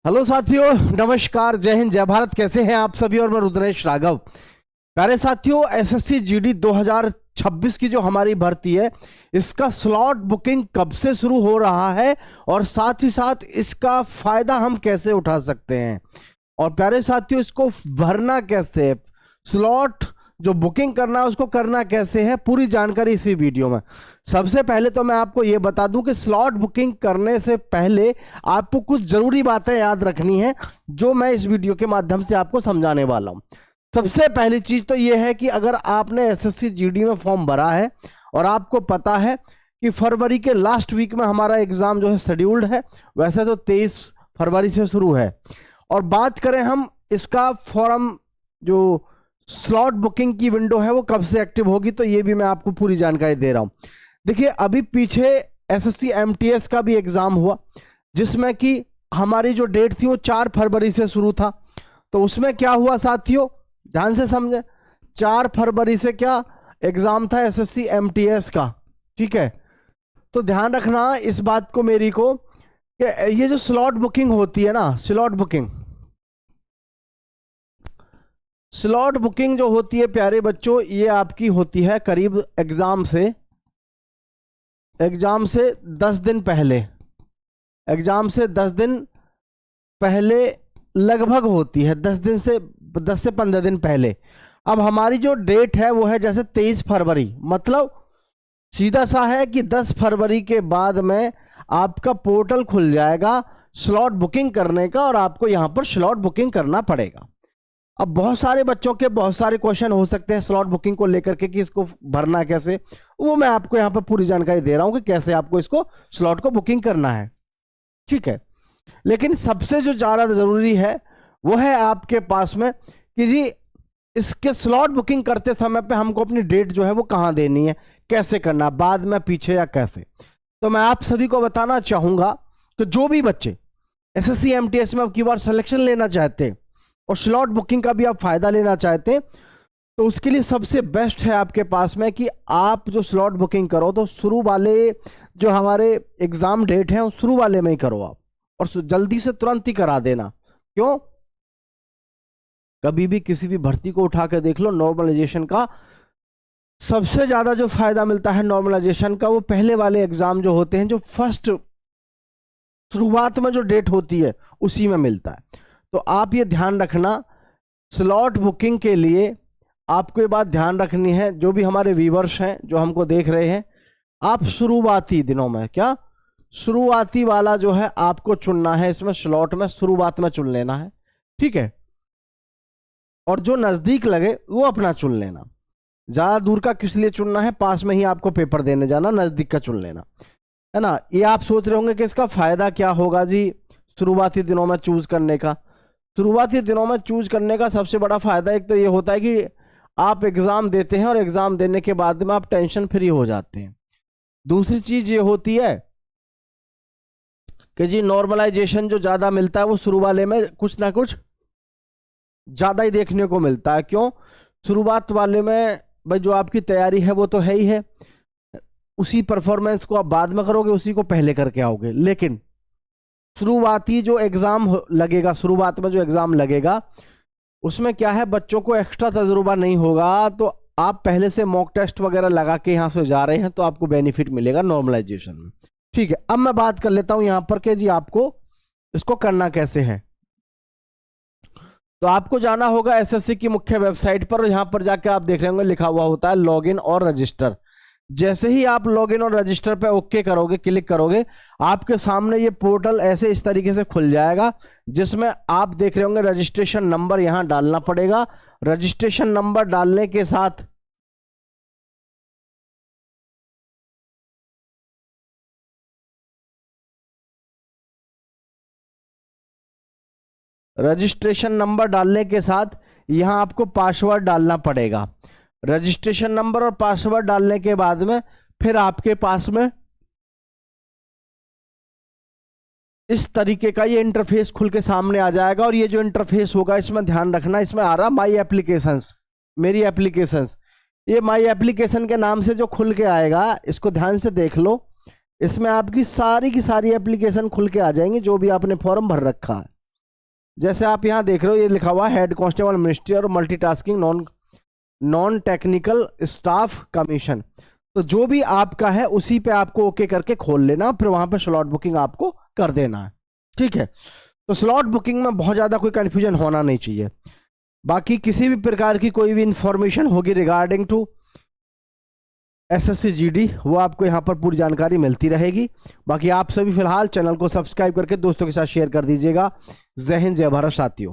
Hello साथियों, नमस्कार, जय हिंद, जय भारत। कैसे हैं आप सभी? और मैं रुद्रेश राघव। प्यारे साथियों, एसएससी जीडी 2026 की जो हमारी भर्ती है, इसका स्लॉट बुकिंग कब से शुरू हो रहा है और साथ ही साथ इसका फायदा हम कैसे उठा सकते हैं, और प्यारे साथियों इसको भरना कैसे है, स्लॉट जो बुकिंग करना है उसको करना कैसे है, पूरी जानकारी इसी वीडियो में। सबसे पहले तो मैं आपको यह बता दूं कि स्लॉट बुकिंग करने से पहले आपको कुछ जरूरी बातें याद रखनी है, जो मैं इस वीडियो के माध्यम से आपको समझाने वाला हूं। सबसे पहली चीज तो यह है कि अगर आपने एसएससी जीडी में फॉर्म भरा है और आपको पता है कि फरवरी के लास्ट वीक में हमारा एग्जाम जो है शेड्यूल्ड है, वैसे तो 23 फरवरी से शुरू है, और बात करें हम इसका फॉर्म जो स्लॉट बुकिंग की विंडो है वो कब से एक्टिव होगी, तो ये भी मैं आपको पूरी जानकारी दे रहा हूं। देखिए, अभी पीछे एसएससी एमटीएस का भी एग्जाम हुआ, जिसमें कि हमारी जो डेट थी वो 4 फरवरी से शुरू था। तो उसमें क्या हुआ साथियों, ध्यान से समझे। 4 फरवरी से क्या एग्जाम था एसएससी एमटीएस का, ठीक है। तो ध्यान रखना इस बात को मेरी को कि ये जो स्लॉट बुकिंग होती है ना, स्लॉट बुकिंग जो होती है प्यारे बच्चों, ये आपकी होती है करीब एग्जाम से 10 दिन पहले, एग्जाम से 10 दिन पहले लगभग होती है, 10 से 15 दिन पहले। अब हमारी जो डेट है वो है जैसे 23 फरवरी, मतलब सीधा सा है कि 10 फरवरी के बाद में आपका पोर्टल खुल जाएगा स्लॉट बुकिंग करने का, और आपको यहां पर स्लॉट बुकिंग करना पड़ेगा। अब बहुत सारे बच्चों के बहुत सारे क्वेश्चन हो सकते हैं स्लॉट बुकिंग को लेकर के कि इसको भरना कैसे, वो मैं आपको यहां पर पूरी जानकारी दे रहा हूं कि कैसे आपको इसको स्लॉट को बुकिंग करना है, ठीक है। लेकिन सबसे जो ज्यादा जरूरी है वो है आपके पास में कि जी इसके स्लॉट बुकिंग करते समय पे हमको अपनी डेट जो है वो कहां देनी है, कैसे करना, बाद में, पीछे या कैसे। तो मैं आप सभी को बताना चाहूंगा कि जो भी बच्चे एसएससी एमटीएस में अब की बार सिलेक्शन लेना चाहते हैं और स्लॉट बुकिंग का भी आप फायदा लेना चाहते हैं, तो उसके लिए सबसे बेस्ट है आपके पास में कि आप जो स्लॉट बुकिंग करो तो शुरू वाले जो हमारे एग्जाम डेट है शुरू वाले में ही करो आप, और जल्दी से तुरंत ही करा देना। क्यों? कभी भी किसी भी भर्ती को उठा कर देख लो, नॉर्मलाइजेशन का सबसे ज्यादा जो फायदा मिलता है नॉर्मलाइजेशन का, वो पहले वाले एग्जाम जो होते हैं, जो फर्स्ट शुरुआत में जो डेट होती है उसी में मिलता है। तो आप ये ध्यान रखना, स्लॉट बुकिंग के लिए आपको ये बात ध्यान रखनी है, जो भी हमारे व्यूअर्स हैं जो हमको देख रहे हैं, आप शुरुआती दिनों में क्या शुरुआती वाला जो है आपको चुनना है, इसमें स्लॉट में शुरुआत में चुन लेना है, ठीक है। और जो नजदीक लगे वो अपना चुन लेना, ज्यादा दूर का किस लिए चुनना है, पास में ही आपको पेपर देने जाना, नजदीक का चुन लेना, है ना। ये आप सोच रहे होंगे कि इसका फायदा क्या होगा जी शुरुआती दिनों में चूज करने का। शुरुआती दिनों में चूज करने का सबसे बड़ा फायदा एक तो ये होता है कि आप एग्जाम देते हैं और एग्जाम देने के बाद में आप टेंशन फ्री हो जाते हैं। दूसरी चीज ये होती है कि जी नॉर्मलाइजेशन जो ज्यादा मिलता है वो शुरू वाले में कुछ ना कुछ ज्यादा ही देखने को मिलता है। क्यों? शुरुआत वाले में भाई जो आपकी तैयारी है वो तो है ही है, उसी परफॉर्मेंस को आप बाद में करोगे, उसी को पहले करके आओगे। लेकिन शुरुआती जो एग्जाम लगेगा, शुरुआत में जो एग्जाम लगेगा उसमें क्या है, बच्चों को एक्स्ट्रा तजुर्बा नहीं होगा, तो आप पहले से मॉक टेस्ट वगैरह लगा के यहां से जा रहे हैं तो आपको बेनिफिट मिलेगा नॉर्मलाइजेशन में, ठीक है। अब मैं बात कर लेता हूं यहां पर कि जी आपको इसको करना कैसे है। तो आपको जाना होगा एसएससी की मुख्य वेबसाइट पर, यहां पर जाकर आप देख रहे होंगे लिखा हुआ होता है लॉगिन और रजिस्टर। जैसे ही आप लॉगिन और रजिस्टर पे ओके करोगे, क्लिक करोगे, आपके सामने ये पोर्टल ऐसे इस तरीके से खुल जाएगा, जिसमें आप देख रहे होंगे रजिस्ट्रेशन नंबर यहां डालना पड़ेगा। रजिस्ट्रेशन नंबर डालने के साथ यहां आपको पासवर्ड डालना पड़ेगा। रजिस्ट्रेशन नंबर और पासवर्ड डालने के बाद में फिर आपके पास में इस तरीके का ये इंटरफेस खुल के सामने आ जाएगा। और ये जो इंटरफेस होगा इसमें ध्यान रखना, इसमें आ रहा माई एप्लीकेशंस, मेरी एप्लीकेशंस, ये माई एप्लीकेशन के नाम से जो खुल के आएगा, इसको ध्यान से देख लो। इसमें आपकी सारी की सारी एप्लीकेशन खुल के आ जाएंगी जो भी आपने फॉर्म भर रखा है, जैसे आप यहाँ देख रहे हो, ये लिखा हुआ है हेड कांस्टेबल मिनिस्ट्री और multitasking non technical staff commission. तो जो भी आपका है उसी पे आपको ओके करके खोल लेना, फिर वहां पे स्लॉट बुकिंग आपको कर देना है। ठीक है, तो स्लॉट बुकिंग में बहुत ज़्यादा कोई कंफ्यूजन होना नहीं चाहिए। बाकी किसी भी प्रकार की कोई भी इंफॉर्मेशन होगी रिगार्डिंग टू एसएससी जीडी, वो आपको यहाँ पर पूरी जानकारी मिलती रहेगी। बाकी आप सभी फिलहाल चैनल को सब्सक्राइब करके दोस्तों के साथ शेयर कर दीजिएगा। जय हिंद, जय भारत साथियों।